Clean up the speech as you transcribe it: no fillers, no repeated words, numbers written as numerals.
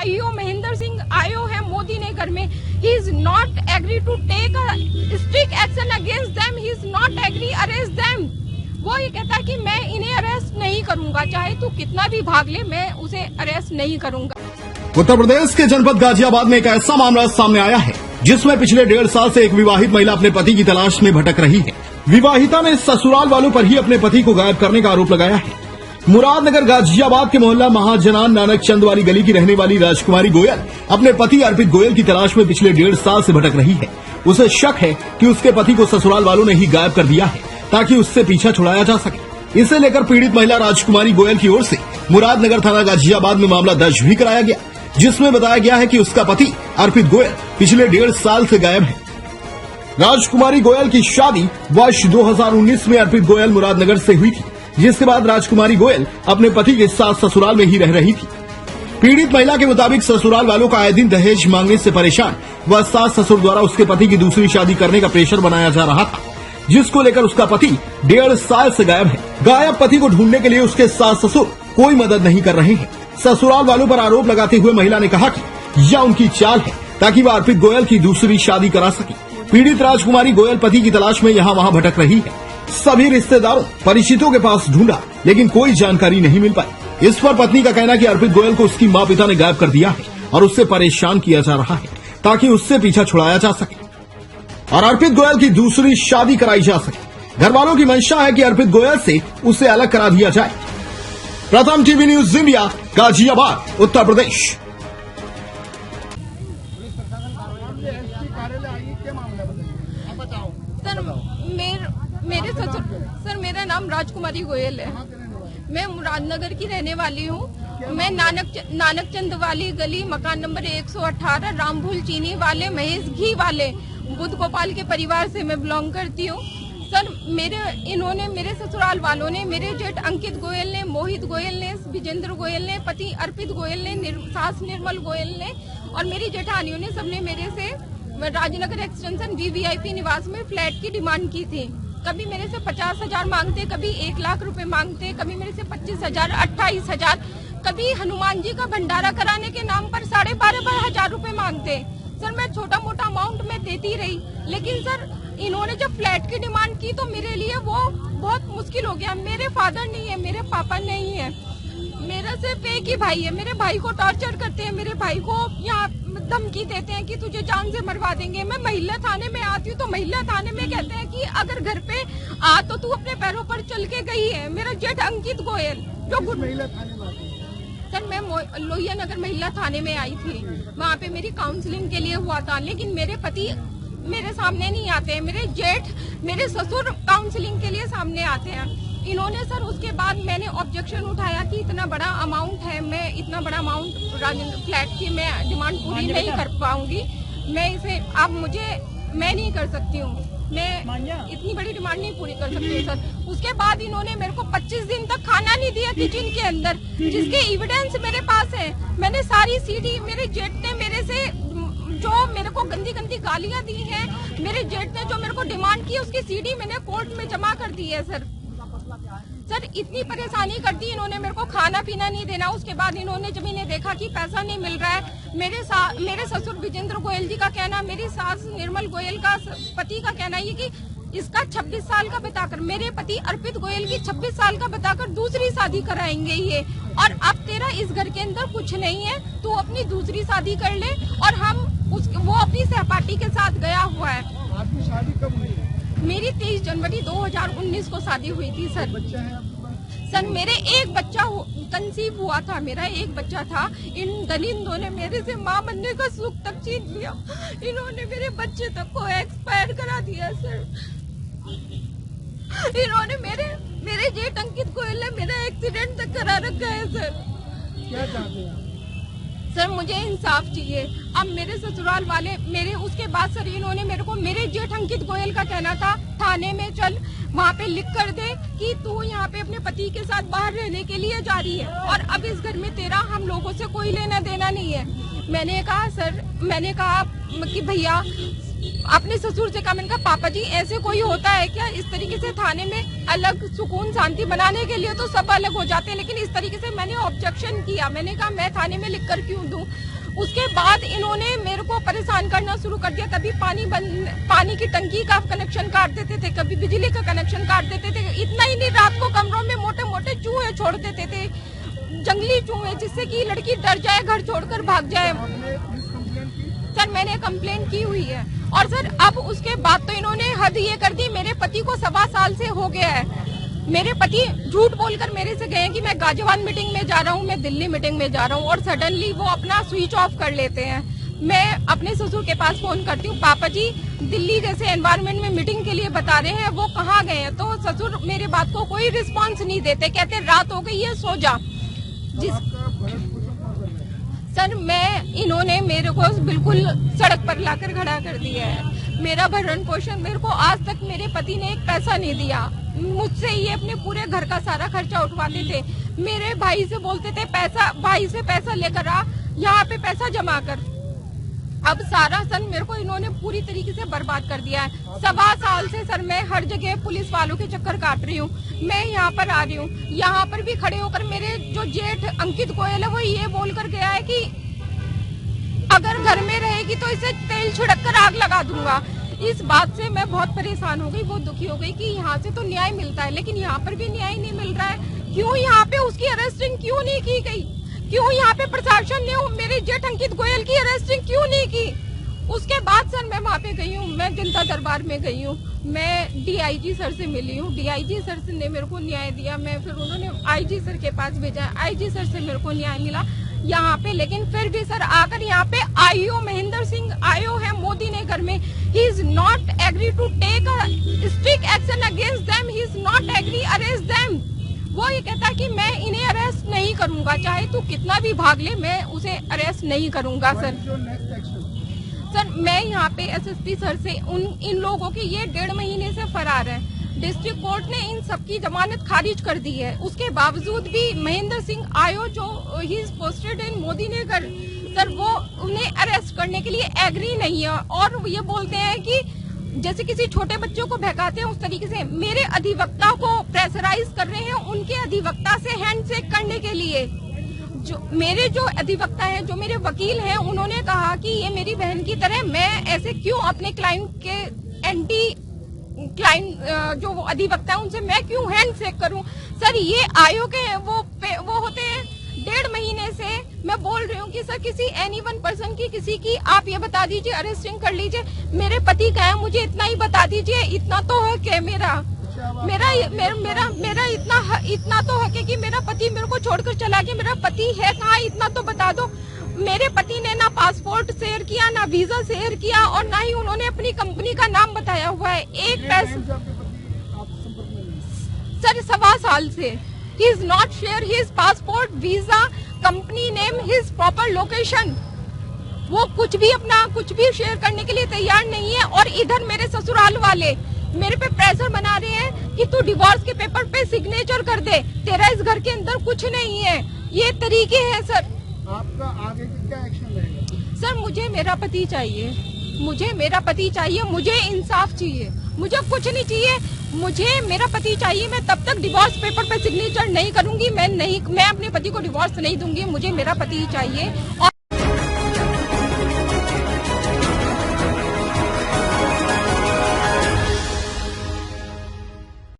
EO Mahendra Singh आयो है मोदी ने घर में, he is not agree to take a strict action against them, he is not agree arrest them. वो ये कहता है कि मैं इन्हें अरेस्ट नहीं करूंगा, चाहे तू कितना भी भाग ले, मैं उसे अरेस्ट नहीं करूंगा। उत्तर प्रदेश के जनपद गाजियाबाद में एक ऐसा मामला सामने आया है जिसमें पिछले 1.5 साल से एक विवाहित महिला अपने पति की तलाश में भटक रही है। विवाहिता ने ससुराल वालों पर ही अपने पति को गायब करने का आरोप लगाया है। मुरादनगर गाजियाबाद के मोहल्ला महाजनान नानक चंद वाली गली की रहने वाली राजकुमारी गोयल अपने पति अर्पित गोयल की तलाश में पिछले 1.5 साल से भटक रही है। उसे शक है कि उसके पति को ससुराल वालों ने ही गायब कर दिया है ताकि उससे पीछा छुड़ाया जा सके। इसे लेकर पीड़ित महिला राजकुमारी गोयल की ओर से मुरादनगर थाना गाजियाबाद में मामला दर्ज भी कराया गया, जिसमें बताया गया है कि उसका पति अर्पित गोयल पिछले 1.5 साल से गायब है। राजकुमारी गोयल की शादी वर्ष 2019 में अर्पित गोयल मुरादनगर से हुई थी, जिसके बाद राजकुमारी गोयल अपने पति के साथ ससुराल में ही रह रही थी। पीड़ित महिला के मुताबिक ससुराल वालों का आए दिन दहेज मांगने से परेशान व सास ससुर द्वारा उसके पति की दूसरी शादी करने का प्रेशर बनाया जा रहा था, जिसको लेकर उसका पति 1.5 साल से गायब है। गायब पति को ढूंढने के लिए उसके सास ससुर कोई मदद नहीं कर रहे हैं। ससुराल वालों पर आरोप लगाते हुए महिला ने कहा कि यह उनकी चाल है ताकि वह अर्पित गोयल की दूसरी शादी करा सके। पीड़ित राजकुमारी गोयल पति की तलाश में यहाँ वहाँ भटक रही है। सभी रिश्तेदारों परिचितों के पास ढूंढा लेकिन कोई जानकारी नहीं मिल पाई। इस पर पत्नी का कहना कि अर्पित गोयल को उसकी माँ पिता ने गायब कर दिया है और उससे परेशान किया जा रहा है ताकि उससे पीछा छुड़ाया जा सके और अर्पित गोयल की दूसरी शादी कराई जा सके। घर वालों की मंशा है कि अर्पित गोयल से उसे अलग करा दिया जाए। प्रथम TV news India, Ghaziabad, Uttar Pradesh. Sir मेरा नाम राजकुमारी गोयल है। मैं मुरादनगर की रहने वाली हूँ। मैं नानक चंद वाली गली मकान नंबर 118 रामभूल चीनी वाले महेश घी वाले बुद्ध गोपाल के परिवार से मैं बिलोंग करती हूँ। सर मेरे ससुराल वालों ने, मेरे जेठ अंकित गोयल ने, मोहित गोयल ने, विजेंद्र गोयल ने, पति अर्पित गोयल ने, सास निर्मल गोयल ने और मेरी जेठानियों ने सबने मेरे से राजनगर एक्सटेंशन VVIP निवास में फ्लैट की डिमांड की थी। कभी मेरे से 50,000 मांगते, कभी 1 लाख रुपए मांगते, कभी मेरे से 25,000, 28,000, कभी हनुमान जी का भंडारा कराने के नाम पर 12,500 रुपए मांगते। सर मैं छोटा मोटा अमाउंट में देती रही, लेकिन सर इन्होंने जब फ्लैट की डिमांड की तो मेरे लिए वो बहुत मुश्किल हो गया। मेरे फादर नहीं है, मेरे पापा नहीं है, मेरा सिर्फ एक ही भाई है। मेरे भाई को टॉर्चर करते हैं, मेरे भाई को यहाँ धमकी देते हैं कि तुझे जान से मरवा देंगे। मैं महिला थाने में आती हूँ तो महिला थाने में कहते हैं कि अगर घर पे आ तो तू अपने पैरों पर चल के गई है। मेरा जेठ अंकित गोयल जो महिला थाने में सर मैं लोहिया नगर महिला थाने में आई थी, वहाँ पे मेरी काउंसलिंग के लिए हुआ था, लेकिन मेरे पति मेरे सामने नहीं आते हैं। मेरे जेठ, मेरे ससुर काउंसलिंग के लिए सामने आते हैं। इन्होंने सर उसके बाद मैंने ऑब्जेक्शन उठाया कि इतना बड़ा अमाउंट है, मैं इतना बड़ा अमाउंट फ्लैट की मैं डिमांड पूरी नहीं कर पाऊंगी। मैं इसे मैं नहीं कर सकती हूँ, मैं इतनी बड़ी डिमांड नहीं पूरी कर सकती हूँ सर। उसके बाद इन्होंने मेरे को 25 दिन तक खाना नहीं दिया किचन के अंदर, जिसके एविडेंस मेरे पास है। मैंने सारी सीडी, मेरे जेठ ने मेरे से जो मेरे को गंदी गंदी गालियां दी हैं, मेरे जेठ ने जो मेरे को डिमांड की उसकी सीडी मैंने कोर्ट में जमा कर दी है सर। सर इतनी परेशानी कर दी इन्होंने, मेरे को खाना पीना नहीं देना। उसके बाद इन्होंने जब इन्हें देखा कि पैसा नहीं मिल रहा है, मेरे ससुर विजेंद्र गोयल जी का कहना, मेरी सास निर्मल गोयल का पति का कहना ये कि इसका 26 साल का बताकर, मेरे पति अर्पित गोयल की 26 साल का बताकर दूसरी शादी कराएंगे ये, और अब तेरा इस घर के अंदर कुछ नहीं है, तू अपनी दूसरी शादी कर ले। और वो अपनी सहपाठी के साथ गया हुआ है। आपकी शादी कब हुई? मेरी 23 जनवरी 2019 को शादी हुई थी सर। बच्चे हैं आपके पास? सर मेरे एक बच्चा कंसीव हुआ था, मेरा एक बच्चा था। इन दलिंदों ने मेरे से मां बनने का सुख तक छीन लिया। इन्होंने मेरे बच्चे तक को एक्सपायर करा दिया सर। इन्होंने मेरे जेठ अंकित गोयल ने मेरा एक्सीडेंट तक करा रखा है सर। क्या चाहते हैं सर? मुझे इंसाफ चाहिए। अब मेरे ससुराल वाले उसके बाद सर इन्होंने मेरे को, मेरे जेठ अंकित गोयल का कहना था थाने में चल, वहाँ पे लिख कर दे कि तू यहाँ पे अपने पति के साथ बाहर रहने के लिए जा रही है और अब इस घर में तेरा हम लोगों से कोई लेना देना नहीं है। मैंने कहा कि भैया अपने ससुर से कहा, मैंने कहा पापा जी ऐसे कोई होता है क्या? इस तरीके से थाने में अलग सुकून शांति बनाने के लिए तो सब अलग हो जाते हैं, लेकिन इस तरीके से मैंने ऑब्जेक्शन किया। मैंने कहा मैं थाने में लिख कर क्यों दूं? उसके बाद इन्होंने मेरे को परेशान करना शुरू कर दिया। कभी पानी की टंकी का कनेक्शन काट देते थे, कभी बिजली का कनेक्शन काट देते थे। इतना ही नहीं, रात को कमरों में मोटे मोटे चूहे छोड़ देते थे, जंगली चूहे, जिससे कि लड़की डर जाए, घर छोड़कर भाग जाए। आपने पुलिस कंप्लेंट की? सर मैंने कंप्लेंट की हुई है। और सर अब उसके बाद तो इन्होंने हद ये कर दी, मेरे पति को 1.25 साल से हो गया है। मेरे पति झूठ बोलकर मेरे से गए कि मैं गाजियाबाद मीटिंग में जा रहा हूँ, मैं दिल्ली मीटिंग में जा रहा हूँ, और सडनली वो अपना स्विच ऑफ कर लेते हैं। मैं अपने ससुर के पास फोन करती हूँ, पापा जी दिल्ली जैसे एनवायरनमेंट में मीटिंग के लिए बता रहे हैं, वो कहाँ गए हैं? तो ससुर मेरे बात को कोई रिस्पांस नहीं देते, कहते रात हो गई है सो जा। आपका भरण पोषण कौन कर रहा है? सर इन्होंने मेरे को बिल्कुल सड़क पर लाकर खड़ा कर दिया है। मेरा भरण पोषण, मेरे को आज तक मेरे पति ने एक पैसा नहीं दिया। मुझसे ये अपने पूरे घर का सारा खर्चा उठवाते थे। मेरे भाई से बोलते थे भाई से पैसा लेकर आ, यहाँ पे पैसा जमा कर। अब सारा सर मेरे को इन्होंने पूरी तरीके से बर्बाद कर दिया है। 1.25 साल से सर मैं हर जगह पुलिस वालों के चक्कर काट रही हूँ। मैं यहाँ पर आ रही हूँ, यहाँ पर भी खड़े होकर मेरे जो जेठ अंकित गोयल है वो ये बोलकर गया है कि अगर घर में रहेगी तो इसे तेल छिड़क कर आग लगा दूंगा। इस बात से मैं बहुत परेशान हो गई, बहुत दुखी हो गई कि यहाँ से तो न्याय मिलता है, लेकिन यहाँ पर भी न्याय नहीं मिल रहा है। क्यों यहाँ पे उसकी अरेस्टिंग क्यों नहीं की गई? क्यों यहाँ पे प्रशासन ने मेरे जेठ अंकित गोयल की अरेस्टिंग क्यों नहीं की? उसके बाद सर मैं वहाँ पे गई हूँ, मैं जनता दरबार में गई हूँ, मैं डीआईजी सर से मिली हूँ। डीआईजी सर ने मेरे को न्याय दिया। मैं फिर उन्होंने आईजी सर के पास भेजा, आईजी सर से मेरे को न्याय मिला यहाँ पे। लेकिन फिर भी सर आकर यहाँ पे आईओ महेंद्र सिंह आयो है मोदी नगर में, he is not agree to take strict action against them, he is not agree arrest them. वो ये कहता है कि मैं इन्हें अरेस्ट नहीं करूंगा, चाहे तू कितना भी भाग ले, मैं उसे अरेस्ट नहीं करूंगा। सर सर मैं यहाँ पे एसएसपी सर से इन लोगों के ये 1.5 महीने से फरार है। डिस्ट्रिक्ट कोर्ट ने इन सबकी जमानत खारिज कर दी है। उसके बावजूद भी महेंद्र सिंह आयो जो he is posted in Modi Nagar, sir वो उन्हें अरेस्ट करने के लिए एग्री नहीं है। और ये बोलते हैं कि जैसे किसी छोटे बच्चों को बहकाते हैं उस तरीके से मेरे अधिवक्ता को प्रेशराइज कर रहे हैं, उनके अधिवक्ता से हैंडशेक करने के लिए। जो अधिवक्ता है, जो मेरे वकील हैं, उन्होंने कहा कि ये मेरी बहन की तरह, मैं ऐसे क्यों अपने क्लाइंट के एंटी क्लाइंट जो अधिवक्ता है उनसे मैं क्यों हैंडशेक करूं? सर ये आयोग है, वो होते हैं 1.5 महीने से मैं बोल रही हूँ कि सर किसी एनी वन पर्सन की, किसी की आप ये बता दीजिए, अरेस्टिंग कर लीजिए। मेरे पति का है, मुझे इतना ही बता दीजिए, इतना तो हक है मेरा इतना तो हक है कि मेरा पति मेरे को छोड़कर चला गया। मेरा पति है कहाँ, इतना तो बता दो। मेरे पति ने ना पासपोर्ट शेयर किया, ना वीजा शेयर किया, और ना ही उन्होंने अपनी कंपनी का नाम बताया हुआ है। एक पैसा सर 1.25 साल से ही is not share his passport, visa, company name, his proper location. वो कुछ भी शेयर करने के लिए तैयार नहीं है। और इधर मेरे ससुराल वाले मेरे पे प्रेशर बना रहे हैं कि तू डिवोर्स के पेपर पे सिग्नेचर कर दे, तेरा इस घर के अंदर कुछ नहीं है। ये तरीके हैं सर। आपका आगे की क्या एक्शन रहेगा? सर मुझे मेरा पति चाहिए, मुझे मेरा पति चाहिए, मुझे इंसाफ चाहिए, मुझे कुछ नहीं चाहिए, मुझे मेरा पति चाहिए। मैं तब तक डिवोर्स पेपर पे सिग्नेचर नहीं करूंगी, मैं अपने पति को डिवोर्स नहीं दूंगी। मुझे मेरा पति चाहिए। और